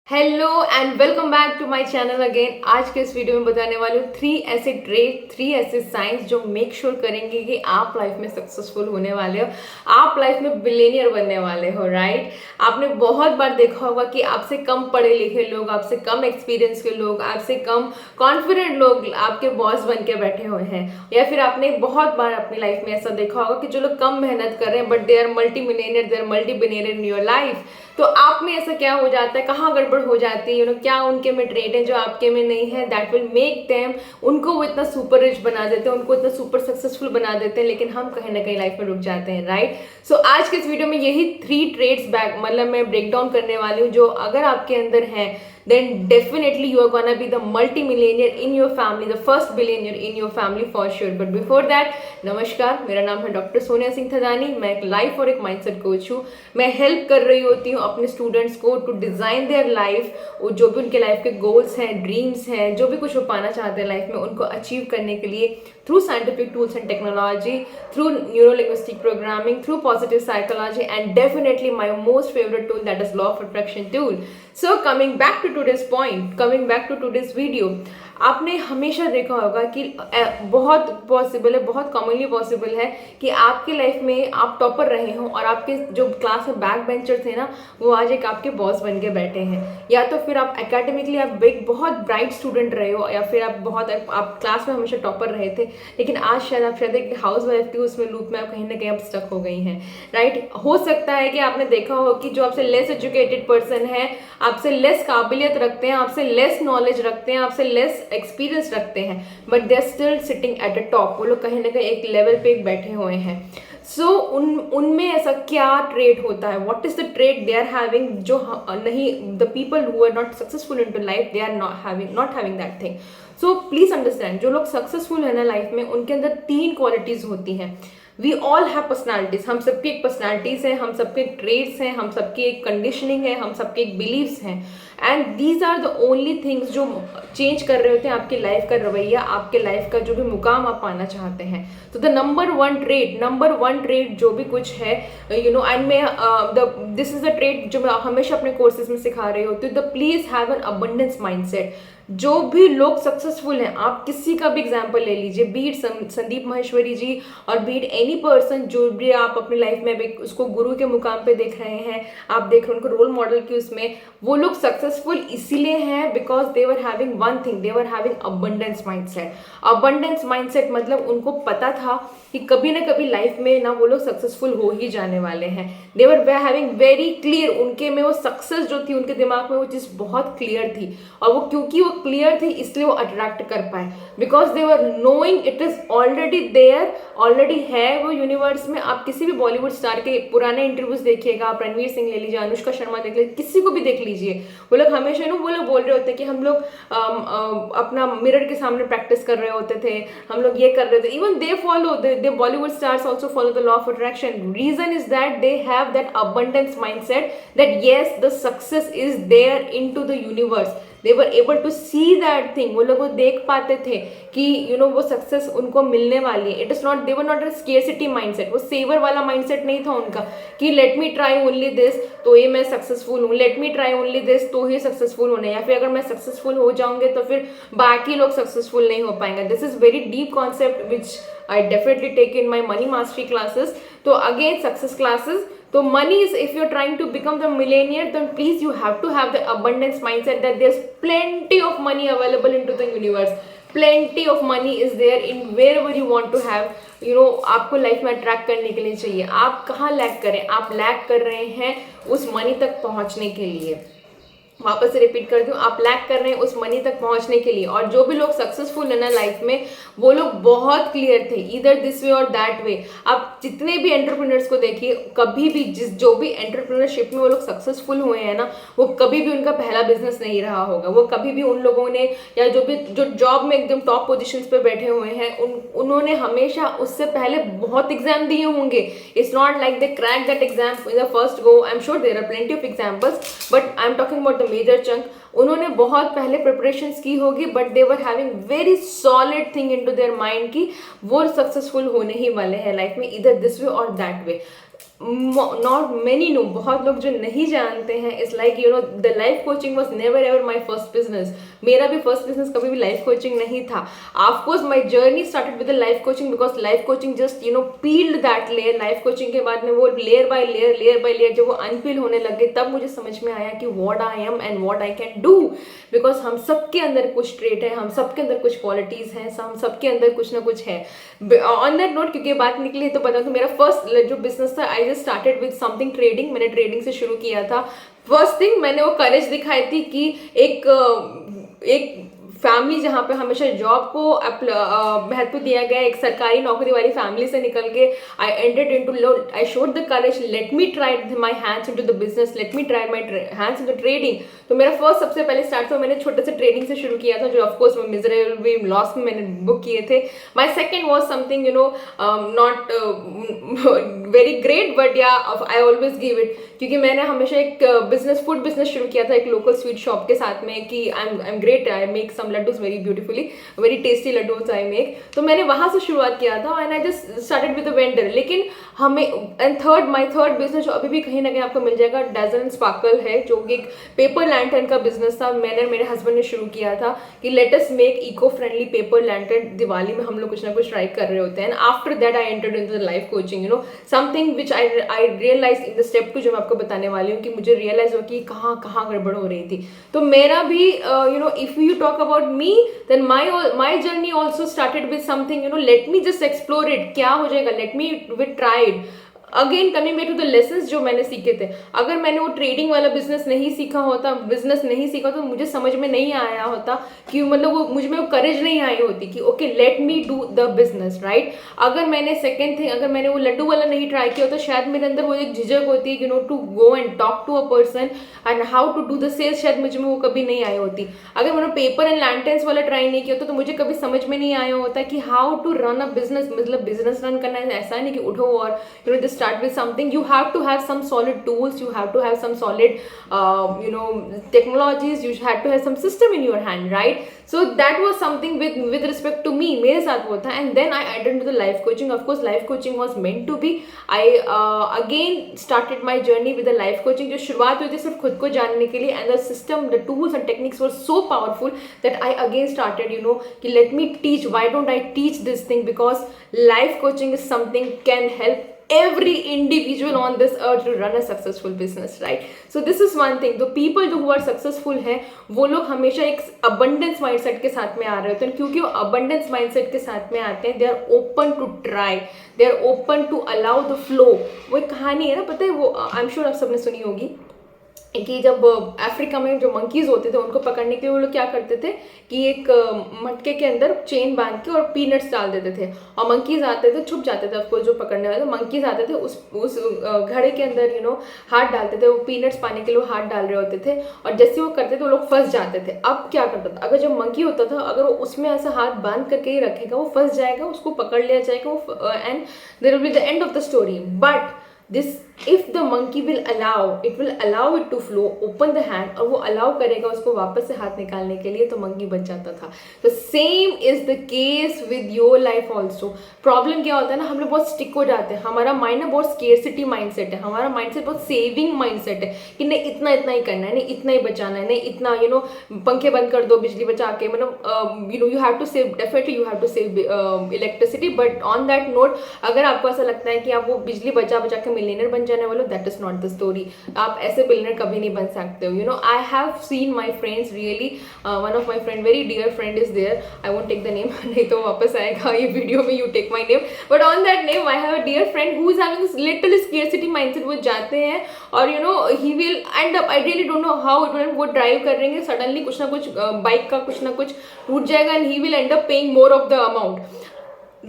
Hello and welcome back to my channel again. आज के इस वीडियो में बताने वाली हूँ 3 ऐसे साइंस जो मेक श्योर करेंगे कि आप लाइफ में सक्सेसफुल होने वाले हो, आप लाइफ में बिलियनियर बनने वाले हो। राइट, आपने बहुत बार देखा होगा कि आपसे कम पढ़े लिखे लोग, आपसे कम एक्सपीरियंस के लोग, आपसे कम कॉन्फिडेंट लोग आपके बॉस बन के बैठे हुए हैं। या फिर आपने बहुत बार अपनी लाइफ में ऐसा देखा होगा कि जो लोग कम मेहनत कर रहे हैं but they are multi millionaire, they are multi billionaire in your life. तो आप में ऐसा क्या हो जाता है, कहाँ गड़बड़ हो जाती है, क्या उनके में ट्रेड है जो आपके में नहीं है, दैट विल मेक देम, उनको वो इतना सुपर रिच बना देते हैं, उनको इतना सुपर सक्सेसफुल बना देते हैं, लेकिन हम कहीं ना कहीं लाइफ में रुक जाते हैं। राइट, सो आज के इस वीडियो में यही 3 ट्रेड्स बैक मतलब मैं ब्रेक डाउन करने वाली हूँ, जो अगर आपके अंदर है then definitely you are gonna be the multi-millionaire in your family, the first billionaire in your family for sure. But before that, नमस्कार, मेरा नाम है डॉक्टर सोनिया सिंह थदानी। मैं एक लाइफ और एक माइंडसेट कोच हूँ। मैं हेल्प कर रही होती हूँ अपने स्टूडेंट्स को टू डिजाइन देयर लाइफ, जो भी उनके लाइफ के गोल्स हैं, ड्रीम्स हैं, जो भी कुछ वो पाना चाहते हैं लाइफ में, उनको अचीव करने के लिए through scientific tools and technology, through neuro linguistic programming, through positive psychology and definitely my most favourite tool, that is law of attraction tool. So coming back to today's point, coming back to today's video, आपने हमेशा देखा होगा कि बहुत possible है, बहुत commonly possible है कि आपके लाइफ में आप टॉपर रहे हों और आपके जो क्लास में बैक बेंचर थे ना, वो आज एक आपके बॉस बन के बैठे हैं। या तो फिर आप एकेडमिकली आप एक बहुत ब्राइट स्टूडेंट रहे हो, या फिर आप क्लास में हमेशा टॉपर रहे थे, लेकिन आज शायद एक हाउस वाइफ की उसमें लूप में आप कहीं ना कहीं आप स्टक हो गई हैं। राइट, हो सकता है कि आपने देखा हो कि जो आपसे लेस एजुकेटेड पर्सन है, आपसे लेस काबिलियत रखते हैं, आपसे लेस नॉलेज रखते हैं, आपसे लेस एक्सपीरियंस रखते हैं, but they are still sitting at a top. वो लोग कहीं ना कहीं एक लेवल पे बैठे हुए हैं। सो उनमें ऐसा क्या ट्रेड होता है, what is the trade they are having, जो नहीं, the people who are not successful in to life, they are not having that thing. So please understand, जो लोग सक्सेसफुल है ना लाइफ में, उनके अंदर 3 क्वालिटीज होती हैं। वी ऑल हैव पर्सनैलिटीज, हम सबकी एक पर्सनैलिटीज है, हम सबके एक ट्रेड्स हैं, हम सबकी एक कंडीशनिंग है, हम सबके एक बिलीव्स हैं, and these are the only things जो चेंज कर रहे होते हैं आपकी लाइफ का रवैया, आपके लाइफ का जो भी मुकाम आप पाना चाहते हैं। तो द नंबर वन ट्रेड जो भी कुछ है, एंड मैं दिस इज द ट्रेड जो मैं हमेशा अपने कोर्सेज में सिखा रही होती हूँ, the please have an abundance mindset. जो भी लोग सक्सेसफुल हैं, आप किसी का भी एग्जाम्पल ले लीजिए, बीट संदीप माहेश्वरी जी और बीट एनी पर्सन, जो भी आप अपनी लाइफ में उसको गुरु के मुकाम पे देख रहे हैं, आप देख रहे हैं उनको रोल मॉडल की उसमें, वो लोग सक्सेसफुल इसीलिए हैं because they were having one thing, they were having abundance mindset. Abundance mindset मतलब उनको पता था कि कभी ना कभी लाइफ में ना वो लोग सक्सेसफुल हो ही जाने वाले हैं। दे वर हैविंग वेरी क्लियर, उनके में वो सक्सेस जो थी, उनके दिमाग में वो चीज़ बहुत क्लियर थी, और वो क्योंकि वो क्लियर थी इसलिए वो अट्रैक्ट कर पाए, because they were knowing it is already there, already है वो यूनिवर्स में। आप किसी भी बॉलीवुड स्टार के पुराने इंटरव्यूज देखिएगा, आप रणवीर सिंह ले लीजिए, अनुष्का शर्मा देख लीजिए, किसी को भी देख लीजिए, वो लोग हमेशा वो लोग बोल रहे होते हैं कि हम लोग अपना मिरर के सामने प्रैक्टिस कर रहे होते थे, हम लोग ये कर रहे थे। Even they follow the Bollywood stars also follow the law of attraction. Reason is that they have that abundance mindset that yes, the success is there into the universe. They were able to see that thing. वो लोग वो देख पाते थे कि वो success उनको मिलने वाली है। It is not, they were not a scarcity mindset. वो सेवर वाला mindset नहीं था उनका कि let me try only this तो ये मैं सक्सेसफुल हूँ, let me try only this तो ही सक्सेसफुल होने, या फिर अगर मैं सक्सेसफुल हो जाऊंगे तो फिर बाकी लोग सक्सेसफुल नहीं हो पाएंगे। This is very deep concept which I definitely take in my money mastery classes. So again, success classes. So money is, if you're trying to become the millionaire, then please you have to have the abundance mindset that there's plenty of money available into the universe. Plenty of money is there in wherever you want to have. आपको life में attract करने के लिए चाहिए। आप कहाँ lack करें, आप लैक कर रहे हैं उस मनी तक पहुँचने के लिए। वापस से रिपीट करती हूँ, आप लैक कर रहे हैं उस मनी तक पहुंचने के लिए। और जो भी लोग सक्सेसफुल है ना लाइफ में, वो लोग बहुत क्लियर थे, इधर दिस वे और दैट वे। आप जितने भी एंटरप्रेन्योर्स को देखिए, कभी भी जो भी एंटरप्रेन्योरशिप में वो लोग सक्सेसफुल हुए हैं ना, वो कभी भी उनका पहला बिजनेस नहीं रहा होगा। वो कभी भी उन लोगों ने, या जो जॉब में एकदम टॉप पोजिशन पे बैठे हुए हैं, उन्होंने हमेशा उससे पहले बहुत एग्जाम दिए होंगे। It's not like they crack that exam in the first go. I am sure there are plenty of examples, but I am talking about the major chunk. उन्होंने बहुत पहले प्रिपरेशंस की होगी, but they were having very solid thing into their mind कि वो successful होने ही वाले हैं लाइफ में, इधर दिस वे और that way. Not many no, बहुत लोग जो नहीं जानते हैं, it's like you know the life coaching was never ever my first business. मेरा भी फर्स्ट बिजनेस कभी भी लाइफ कोचिंग नहीं था. Of course my journey started with the life coaching because life coaching just you know peeled that layer. Life coaching के बाद में वो लेयर बाय लेयर जब वो अनपील होने लगे, तब मुझे समझ में आया कि what I am and what I can do. Because हम सबके अंदर कुछ ट्रेट है, हम सबके अंदर कुछ क्वालिटीज हैं, हम सबके अंदर कुछ ना कुछ है. ऑन दैट नोट, क्योंकि बात निकली तो बता, तो मेरा फर्स्ट जो बिजनेस था, आई just started with something trading. मैंने ट्रेडिंग से शुरू किया था. फर्स्ट थिंग मैंने वो करेज दिखाई थी कि एक फैमिली जहाँ पे हमेशा जॉब को महत्व दिया गया, एक सरकारी नौकरी वाली फैमिली से निकल के I entered into, I showed the courage, let me try my hands into the business, let me try my hands into trading. तो मेरा फर्स्ट सबसे पहले स्टार्ट था, मैंने छोटे से ट्रेडिंग से शुरू किया था, जो ऑफकोर्स मैं मिजरेबल लॉस में मैंने बुक किए थे. My second was something you know not very great, but या आई ऑलवेज गिव इट, क्योंकि मैंने हमेशा एक बिजनेस, फूड बिजनेस शुरू किया था एक लोकल स्वीट शॉप के साथ में, कि I am great, I make some laddoos very beautifully, very tasty laddoos I make. तो मैंने वहां से शुरुआत किया था and I just started with a vendor. लेकिन हमें एंड माय थर्ड बिजनेस जो अभी भी कहीं ना कहीं आपको मिल जाएगा, डजन एंड स्पार्कल है, जो एक पेपर लैंटर्न का बिजनेस था. मैंने मेरे हस्बैंड ने शुरू किया था कि let us make eco friendly paper lantern. Diwali में हम लोग कुछ ना कुछ ट्राई कर रहे होते हैं. After that I entered into the life coaching, you know something which I realize in the step 2 जो मैं आपको बताने वाली हूँ, कि मुझे रियलाइज हो कि कहाँ कहाँ गड़बड़ हो रही थी. तो मेरा भी you know if you talk about me, then my journey also started with something, you know, let me just explore it, क्या हो जाएगा, let me try it. Again coming back to the lessons जो मैंने सीखे थे. अगर मैंने वो ट्रेडिंग वाला बिजनेस नहीं सीखा होता, तो मुझे समझ में नहीं आया होता कि मतलब वो मुझ में वो करेज नहीं आई होती कि okay let me do the business, right. अगर मैंने सेकेंड थिंग, अगर मैंने वो लड्डू वाला नहीं ट्राई किया होता, शायद मेरे अंदर वो एक झिझक होती है, you know, to go and talk to a person and how to do the sales, शायद मुझ में वो कभी नहीं आई होती. अगर मैंने पेपर एंड लैंटर्न्स वाला ट्राई नहीं किया होता, तो मुझे कभी समझ में नहीं आया होता कि how to run a business. मतलब बिजनेस रन करना ऐसा नहीं कि उठो और you know just start with something. You have to have some solid tools, you have to have some solid you know technologies, you have to have some system in your hand, right? So that was something with respect to me, मेरे साथ वो था. And then I added to the life coaching. Of course life coaching was meant to be. I again started my journey with the life coaching. जो शुरुआत हुई थी सिर्फ खुद को जानने के लिए, and the system, the tools and techniques were so powerful that I again started, you know, कि let me teach, why don't I teach this thing, because life coaching is something can help every individual on this earth to run a successful business, right? So this is one thing. The people who are successful हैं, वो लोग हमेशा एक abundance mindset के साथ में आ रहे होते हैं. क्योंकि वो abundance mindset के साथ में आते हैं, they are open to try, they are open to allow the flow. वो एक कहानी है ना, पता है वो, I'm sure आप सबने सुनी होगी, कि जब अफ्रीका में जो मंकीज होते थे, उनको पकड़ने के लिए वो लोग क्या करते थे कि एक मटके के अंदर चेन बांध के और पीनट्स डाल देते थे, और मंकीज आते थे, छुप जाते थे. ऑफकोर्स जो पकड़ने वाले मंकीज आते थे, उस घड़े के अंदर यू नो हाथ डालते थे, वो पीनट्स पाने के लिए हाथ डाल रहे होते थे, और जैसे वो करते थे वो लोग फंस जाते थे. अब क्या करता था, अगर जो मंकी होता था, अगर वो उसमें ऐसा हाथ बांध करके ही रखेगा, वो फंस जाएगा, उसको पकड़ लिया जाएगा, and there will be the end of the story. But this, if the monkey will allow it to flow, open the hand, और वो allow करेगा उसको वापस से हाथ निकालने के लिए, तो monkey बच जाता था. तो same is the case with your life also. Problem क्या होता है ना, हम लोग बहुत स्टिक हो जाते हैं. हमारा माइंड ना बहुत स्केर्सिटी माइंडसेट है, हमारा माइंडसेट बहुत सेविंग माइंडसेट है, कि नहीं इतना ही करना है, नहीं इतना ही बचाना है, नहीं इतना यू नो पंखे बंद कर दो बिजली बचा के, मतलब you know you have to save, definitely you have to save electricity. But on that note, अगर आपको ऐसा लगता है कि आप वो बिजली बचा के मिलियनर बन जाने वाले, that is not the story. आप ऐसे मिलियनर कभी नहीं बन सकते हो. You know I have seen my friends, really one of my friend, very dear friend is there, I won't take the name, नहीं तो वापस आएगा ये वीडियो में, you take my name. But on that name I have a dear friend who is having little scarcity mindset. वो जाते हैं और you no he will end up, I really don't know how it will, वो drive कर रहे हैं, suddenly कुछ ना कुछ बाइक का कुछ ना कुछ टूट जाएगा, and he will end up paying more of the amount.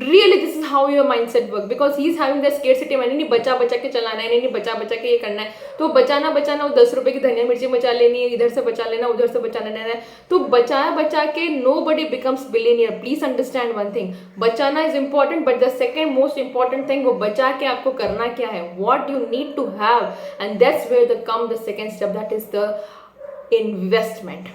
Really this is how your mindset work, because he is having that scarcity mind. नहीं बचा के चलाना है, नहीं बचा के ये करना है, तो बचाना वो 10 रुपए की धनिया मिर्ची बचा लेनी है, इधर से बचा लेना, उधर से बचा लेना है, तो बचा के nobody becomes billionaire. Please understand one thing, बचाना is important, but the second most important thing, वो बचा के आपको करना क्या है, what you need to have, and that's where the second step, that is the investment.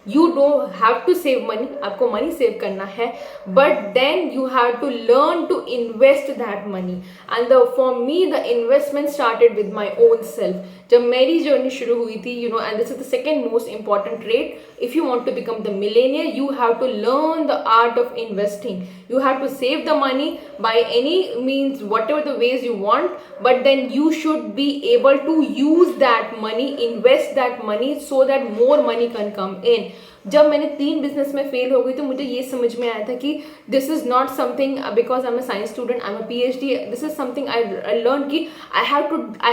You don't have to save money, आपको money save करना है, but then you have to learn to invest that money. And for me the investment started with my own self. जब मेरी journey शुरू हुई थी, and this is the second most important trait, if you want to become the millionaire, you have to learn the art of investing. You have to save the money by any means, whatever the ways you want, but then you should be able to use that money, invest that money so that more money can come in. जब मैंने 3 business में fail हो गई तो मुझे ये समझ में आया था कि this is not something because I am a science student, I am a PhD, this is something I learn कि I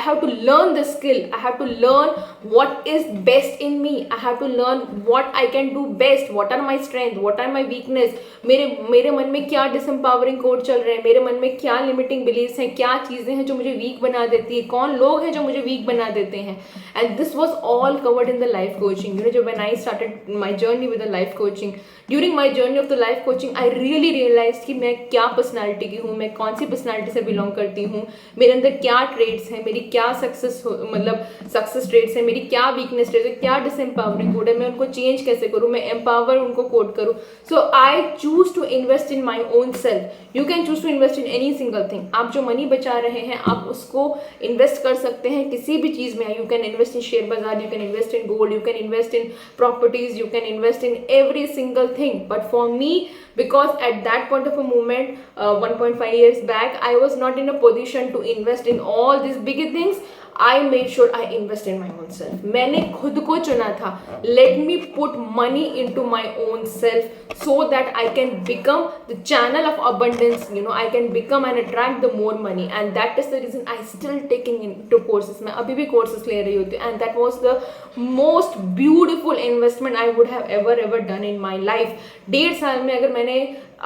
have to learn the skill, I have to learn what is best in me, I have to learn what I can do best, what are my strength, what are my weakness, मेरे मन में क्या disempowering code चल रहे हैं, मेरे मन में क्या limiting beliefs हैं, क्या चीज़ें हैं जो मुझे वीक बना देती है, कौन लोग हैं जो मुझे वीक बना देते हैं. And this was all covered in the life coaching. जब when I started my journey with the life coaching, during my journey of the life coaching, I really realized कि मैं क्या personality की हूँ, मैं कौन सी personality से belong करती हूँ, मेरे अंदर क्या traits हैं, मेरी क्या success traits हैं, मेरी क्या weakness traits है, क्या disempowering code है, मैं उनको change कैसे करूँ, मैं empower उनको code करूँ. So I choose to invest in my own self. You can choose to invest in any single thing. आप जो money बचा रहे हैं आप उसको invest कर सकते हैं किसी भी चीज़ में. You can invest in share bazaar, you can invest in gold, you can invest in properties, you can invest in every single thing. But for me, because at that point of a moment, 1.5 years back, I was not in a position to invest in all these big things. I made sure I invest in my own self. मैंने खुद को चुना था. Let me put money into my own self so that I can become the channel of abundance. I can become and attract the more money. And that is the reason I still taking into courses. मैं अभी भी courses ले रही होती हूँ. And that was the most beautiful investment I would have ever done in my life. 1.5 साल में अगर मैंने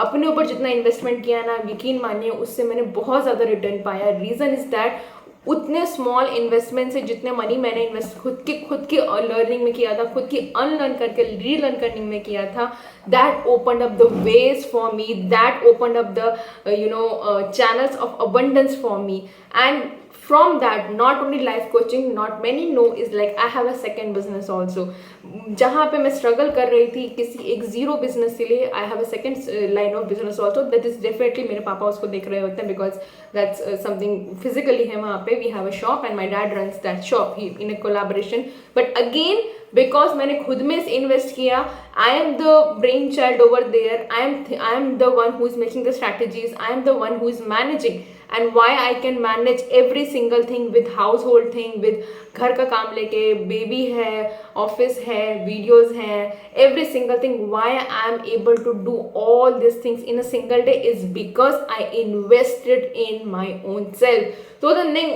अपने ऊपर जितना इन्वेस्टमेंट किया ना, यकीन मानिए उससे मैंने बहुत ज़्यादा रिटर्न पाया. रीज़न इज़ दैट उतने स्मॉल इन्वेस्टमेंट से जितने मनी मैंने इन्वेस्ट खुद की लर्निंग में किया था, खुद की अनलर्न करके रीलर्न करने में किया था, that open up the ways for me, that open up the channels of abundance for me. And from that, not only life coaching, not many know is like I have a second business also. जहाँ पे मैं struggle कर रही थी किसी एक zero business के लिए, आई have a second line of business also. That is definitely मेरे पापा उसको देख रहे होते हैं बिकॉज दैट्स समथिंग फिजिकली है वहाँ पे. We have a shop and my dad runs that shop he in a collaboration. But again because मैंने खुद में इन्वेस्ट किया, I am the brain child over there, I am the one who is making the strategies, I am the one who is managing. And why I can manage every single thing with household thing, with घर का काम लेके, baby है, office है, videos हैं, every single thing, why I am able to do all these things in a single day is because I invested in my own self. So the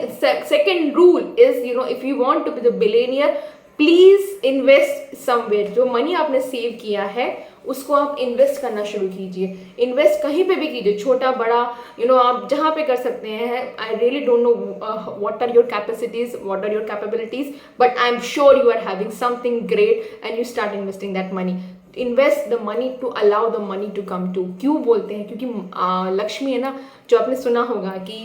second rule is, if you want to be the billionaire, please invest somewhere. जो money आपने save किया है उसको आप invest करना शुरू कीजिए. Invest कहीं पे भी कीजिए, छोटा बड़ा, आप जहाँ पे कर सकते हैं. I really don't know what are your capacities, what are your capabilities, but I am sure you are having something great and you start investing that money. Invest the money to allow the money to come to. क्यों बोलते हैं? क्योंकि लक्ष्मी है ना, जो आपने सुना होगा कि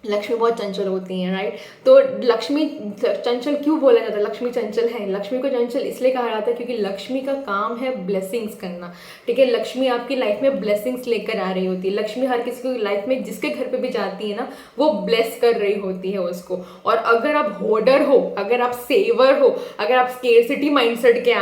लक्ष्मी बहुत चंचल होती हैं, राइट? तो लक्ष्मी चंचल क्यों बोला जाता है? लक्ष्मी चंचल है. लक्ष्मी को चंचल इसलिए कहा जाता है क्योंकि लक्ष्मी का काम है ब्लेसिंग्स करना. ठीक है, लक्ष्मी आपकी लाइफ में ब्लेसिंग्स लेकर आ रही होती है. लक्ष्मी हर किसी की लाइफ में जिसके घर पे भी जाती है ना, वो ब्लेस कर रही होती है उसको. और अगर आप होर्डर हो, अगर आप सेवर हो, अगर आप स्केर्सिटी माइंडसेट के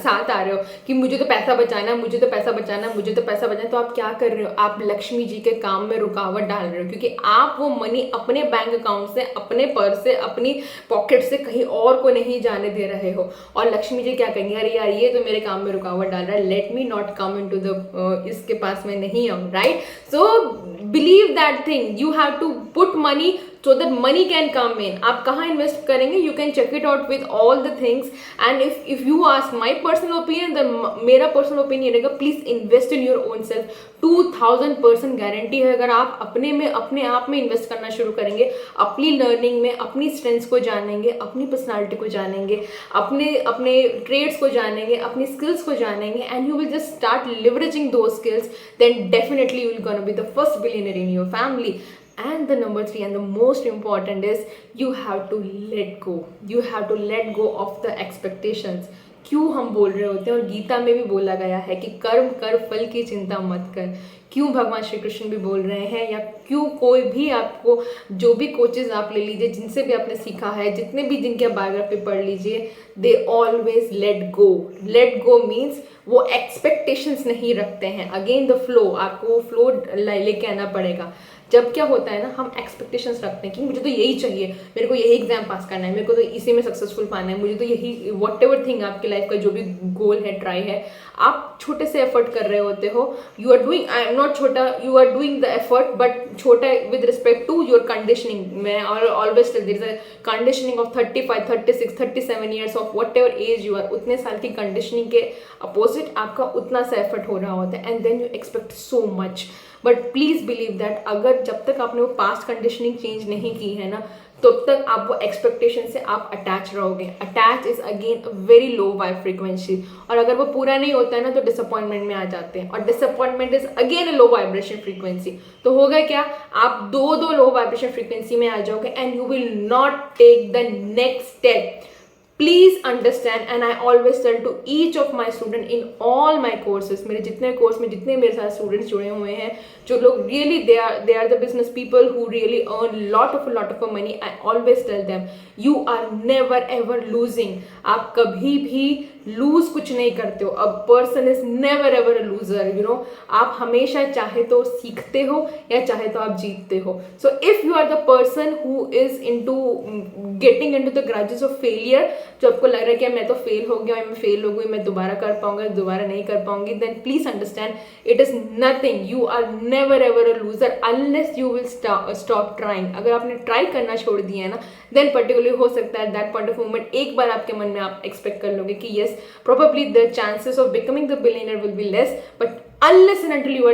साथ आ रहे हो कि मुझे तो पैसा बचाना, मुझे तो पैसा बचाना, मुझे तो पैसा बचाना, तो आप क्या कर रहे हो? आप लक्ष्मी जी के काम में रुकावट डाल रहे हो, क्योंकि आप वो मनी अपने बैंक अकाउंट से, अपने पर्स से, अपनी पॉकेट से कहीं और को नहीं जाने दे रहे हो. और लक्ष्मी जी क्या कहेंगे? अरे यार ये तो मेरे काम में रुकावट डाल रहा है, let me not come into the इसके पास मैं नहीं आऊँ, right? So believe that thing. You have to put money so that money can come in. आप कहाँ इन्वेस्ट करेंगे? You can check it out with all the things. And if you ask my personal opinion, then मेरा personal opinion रहेगा, please invest in your own self. 2000% guarantee है. अगर आप अपने आप में इन्वेस्ट करना शुरू करेंगे, अपनी लर्निंग में, अपनी स्ट्रेंथ्स को जानेंगे, अपनी पर्सनालिटी को जानेंगे, अपने ट्रेड्स को जानेंगे, अपनी स्किल्स को जानेंगे, and you will just start leveraging those skills, then definitely you will gonna be the first billionaire in your family. And the number 3 and the most important is you have to let go. You have to let go of the expectations. क्यों हम बोल रहे होते हैं, और गीता में भी बोला गया है कि कर्म कर फल की चिंता मत कर। क्यों भगवान श्री कृष्ण भी बोल रहे हैं, या क्यों कोई भी आपको, जो भी कोचेज आप ले लीजिए, जिनसे भी आपने सीखा है, जितने भी जिनके बायोग्राफी पढ़ लीजिए, they always let go. Let go means वो एक्सपेक्टेशंस नहीं रखते हैं। अगेन द फ्लो, आपको वो फ्लो लेके आना पड़ेगा। जब क्या होता है ना, हम एक्सपेक्टेशंस रखते हैं कि मुझे तो यही चाहिए, मेरे को यही एग्जाम पास करना है, मेरे को तो इसी में सक्सेसफुल पाना है, मुझे तो यही वॉट एवर थिंग आपकी लाइफ का जो भी गोल है, ट्राई है, आप छोटे से एफर्ट कर रहे होते हो। You are doing, I am not छोटा, you are doing the effort, but छोटा with respect to your conditioning. मैं always tell there is a conditioning of 35, 36, 37 years of whatever age you are, उतने साल की conditioning के opposite आपका उतना सा एफर्ट हो रहा होता है, and then you expect so much. But please believe that अगर जब तक आपने वो पास्ट कंडीशनिंग चेंज नहीं की है ना, तब तक आप वो एक्सपेक्टेशन से आप अटैच रहोगे। Attach is again very low vibe frequency, और अगर वो पूरा नहीं होता है ना, तो डिसअपॉइंटमेंट में आ जाते हैं, और disappointment is again low vibration frequency. तो होगा क्या, आप दो लो वाइब्रेशन फ्रीक्वेंसी में आ जाओगे, and you will not take the next step. Please understand, and I always tell to each of my student in all my courses, मेरे जितने कोर्स में जितने मेरे साथ स्टूडेंट्स जुड़े हुए हैं, जो लोग really they are the business people who really earn lot of money, I always tell them you are never ever losing. आप कभी भी लूज कुछ नहीं करते हो। A person is never ever a loser, you know. आप हमेशा चाहे तो सीखते हो या चाहे तो आप जीतते हो। So if you are the person who is into getting into the grudges of failure, जो आपको लग रहा है कि मैं तो फेल हो गया, मैं फेल हो गई, मैं दोबारा कर पाऊंगा, दोबारा नहीं कर पाऊंगी, then please understand it is nothing. You are never ever a loser unless you will stop trying. अगर आपने ट्राई करना छोड़ दिया है ना, देन पर्टिकुलरली हो सकता है दैट पॉइंट ऑफ मोमेंट एक बार आपके मन में आप एक्सपेक्ट कर लोगे कि yes, probably the chances of becoming the billionaire will be less, but unless and until you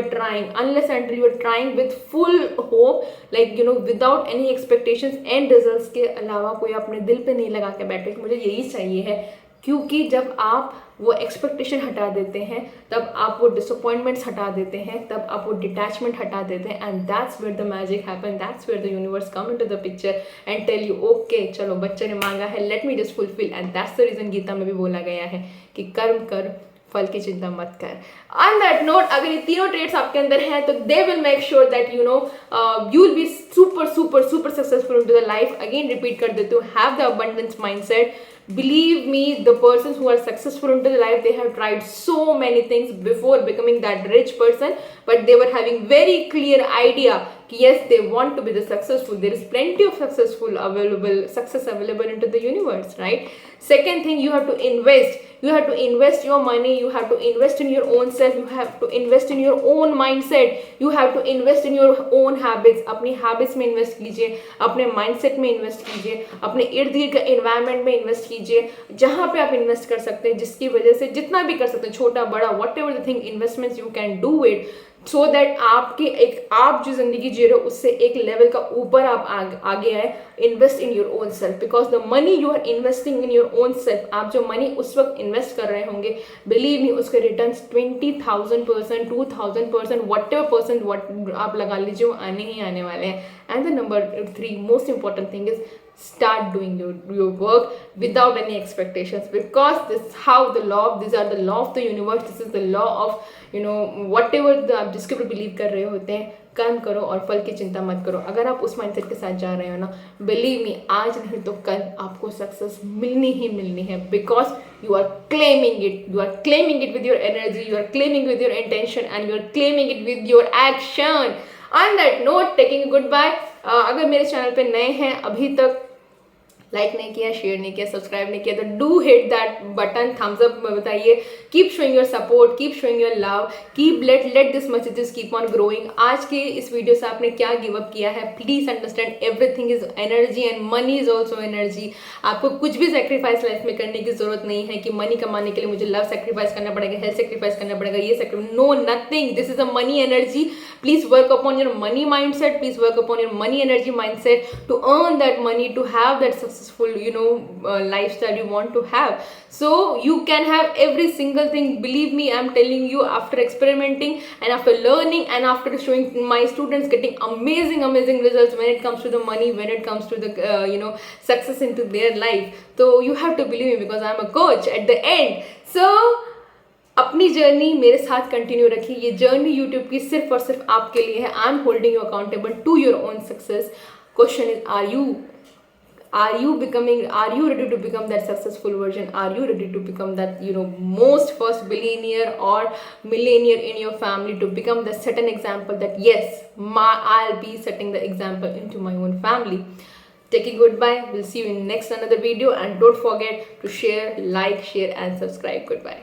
are trying with full hope, like you know, without any expectations and results के अलावा कोई अपने दिल पे नहीं लगा के बैठे कि मुझे यही चाहिए है। क्योंकि जब आप वो एक्सपेक्टेशन हटा देते हैं, तब आप वो डिसअपॉइंटमेंट्स हटा देते हैं, तब आप वो डिटैचमेंट हटा देते हैं, and that's where the magic happen, that's where the universe come into the picture and tell you okay चलो बच्चे ने मांगा है, let me just fulfil. And that's the reason Gita में भी बोला गया है कि कर्म कर फल की चिंता मत कर। ऑन दैट नोट, अगर ये तीनों ट्रेड्स आपके अंदर हैं तो they will make sure that you know you will be super super super successful into the life. Again repeat कर देती हूँ, have the abundance mindset. Believe me, the persons who are successful into the life, they have tried so many things before becoming that rich person, but they were having very clear idea कि yes, they want to be the successful. There is plenty of success available into the universe, right? Second thing, you have to invest. You have to invest your money. You have to invest in your own self. You have to invest in your own mindset. You have to invest in your own habits. अपनी habits में invest कीजिए, अपने mindset में invest कीजिए, अपने इर्द गिर्द के environment में invest कीजिए, जहाँ पे आप invest कर सकते हैं, जिसकी वजह से जितना भी कर सकते हैं, छोटा बड़ा whatever the thing investments you can do it, so that आपके एक आप जो जिंदगी जी रहे हो उससे एक लेवल का ऊपर आप आगे आए। Invest in your own self, because the money you are investing in your own self, आप जो मनी उस वक्त इन्वेस्ट कर रहे होंगे, बिलीव मी उसके return 20,000%, 2,000%, what ever percent what आप लगा लीजिए, वो आने ही आने वाले हैं। And the number 3 most important thing is start doing your work without any expectations, because this is how these are the law of the universe, this is the law of you know whatever आप जिसके ऊपर believe कर रहे होते हैं, कर्म करो और फल की चिंता मत करो। अगर आप उस माइंडसेट के साथ जा रहे हो ना, बिलीव मी आज नहीं तो कल आपको सक्सेस मिलनी ही मिलनी है, because you are claiming it with your energy, you are claiming with your intention, and you are claiming it with your action. On that note, taking a goodbye. अगर मेरे चैनल पे नए हैं, अभी तक लाइक नहीं किया, शेयर नहीं किया, सब्सक्राइब नहीं किया, तो do hit that button, thumbs up बताइए, keep showing your support, keep showing your love, keep let this messages keep on growing. आज के इस वीडियो से आपने क्या गिव अप किया है, please understand everything is energy and money is also energy. आपको कुछ भी सेक्रीफाइस लाइफ में करने की जरूरत नहीं है कि मनी कमाने के लिए मुझे लव सेक्रीफाइस करना पड़ेगा, हेल्थ सेक्रीफाइस करना पड़ेगा, ये sacrifice, no nothing, this is a money energy. Please work upon your money mindset, please work upon your money energy mindset to earn that money, to have that successful, lifestyle you want to have. So you can have every single thing. Believe me, I'm telling you, after experimenting and after learning and after showing my students getting amazing results when it comes to the money, when it comes to the success into their life. So you have to believe me because I'm a coach at the end. So अपनी journey मेरे साथ continue रखिए. ये journey YouTube की सिर्फ और सिर्फ आपके लिए है. I am holding you accountable to your own success. Question is, are you ready to become that successful version? Are you ready to become that most first billionaire or millionaire in your family, to become the set an example that yes, I'll be setting the example into my own family. Take a goodbye. We'll see you in next another video, and don't forget to share, like, share and subscribe. Goodbye.